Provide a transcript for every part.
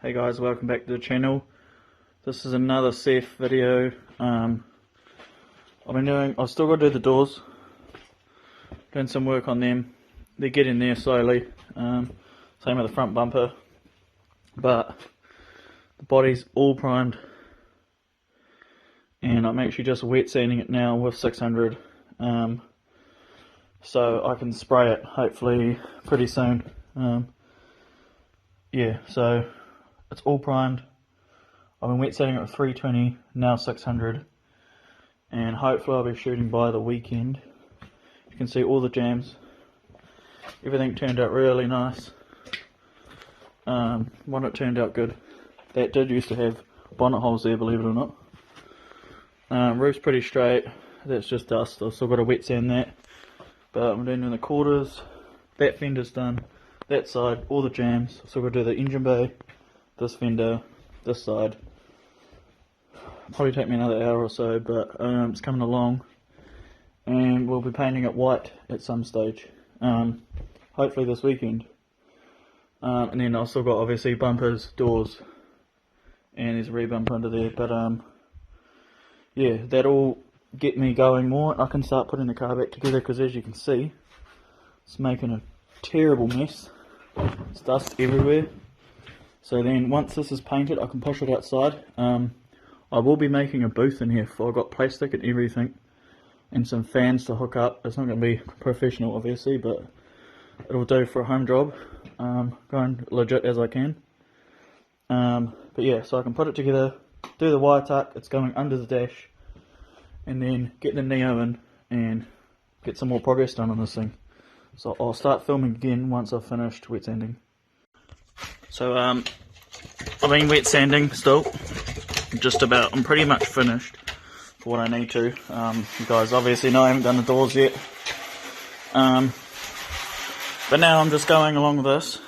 Hey guys, welcome back to the channel. This is another CEF video. I've still got to do the doors, doing some work on them. They're getting there slowly. Same with the front bumper, but the body's all primed, and I'm actually just wet sanding it now with 600, so I can spray it hopefully pretty soon. Yeah, so it's all primed. I've been wet sanding it with 320, now 600, and hopefully I'll be shooting by the weekend. You can see all the jams. Everything turned out really nice. Bonnet turned out good. That did used to have bonnet holes there, believe it or not. Roof's pretty straight. That's just dust. I've still got to wet sand that. But I'm doing the quarters. That fender's done. That side, all the jams. So we'll do the engine bay, this fender, this side. Probably take me another hour or so, but it's coming along, and we'll be painting it white at some stage. Hopefully this weekend. And then I've still got obviously bumpers, doors, and there's a rear bumper under there. But yeah, that'll get me going more. I can start putting the car back together because, as you can see, it's making a terrible mess. It's dust everywhere. So then once this is painted, I can push it outside. I will be making a booth in here. I've got plastic and everything, and some fans to hook up. It's not going to be professional obviously, but it'll do for a home job. Going legit as I can. But yeah, so I can put it together, do the wire tuck. It's going under the dash, and then get the Neo in and get some more progress done on this thing. So I'll start filming again once I've finished wet sanding. So I've been wet sanding still, just about. I'm pretty much finished for what I need to. You guys obviously know I haven't done the doors yet. But now I'm just going along with this,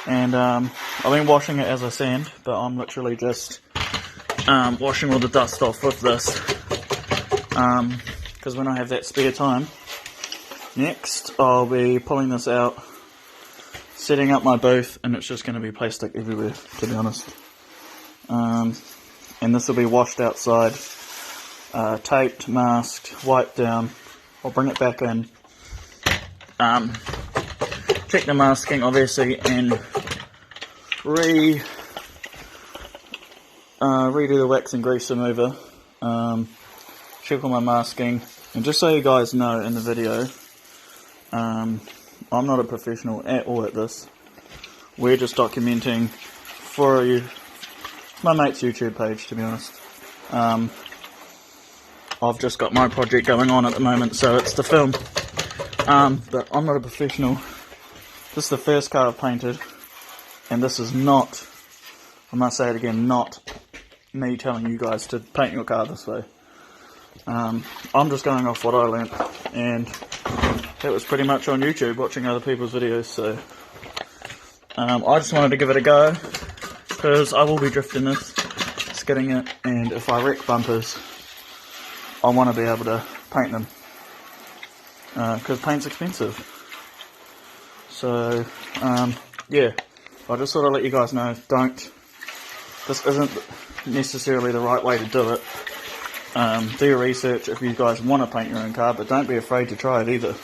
and I've been washing it as I sand, but I'm literally just washing all the dust off with this, because when I have that spare time, next I'll be pulling this out, setting up my booth, and it's just going to be plastic everywhere, to be honest. And this will be washed outside, taped, masked, wiped down. I'll bring it back in, check the masking obviously, and redo the wax and grease remover, check all my masking. And just so you guys know in the video, I'm not a professional at all at this. We're just documenting for my mate's YouTube page, to be honest. I've just got my project going on at the moment, so it's the film. But I'm not a professional. This is the first car I've painted, and this is not, I must say it again, not me telling you guys to paint your car this way. I'm just going off what I learnt, and that was pretty much on YouTube, watching other people's videos. So I just wanted to give it a go, because I will be drifting this, skidding it, and if I wreck bumpers, I want to be able to paint them, because paint's expensive. So yeah, I just thought I'd let you guys know, this isn't necessarily the right way to do it. Do your research if you guys want to paint your own car, but don't be afraid to try it either.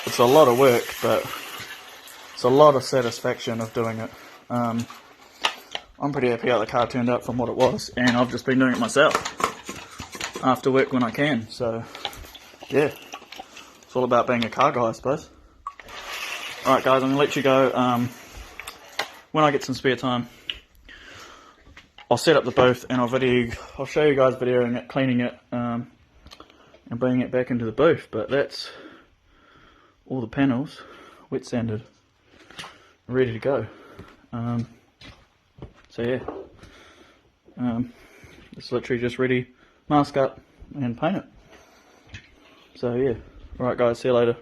It's a lot of work, but it's a lot of satisfaction of doing it. I'm pretty happy how the car turned out from what it was, and I've just been doing it myself after work when I can. So yeah, it's all about being a car guy, I suppose. Alright guys, I'm going to let you go. When I get some spare time, I'll set up the booth, and I'll show you guys videoing it, cleaning it, and bringing it back into the booth. But that's all the panels wet sanded, ready to go. So yeah, it's literally just ready, mask up and paint it. So yeah, alright guys, see you later.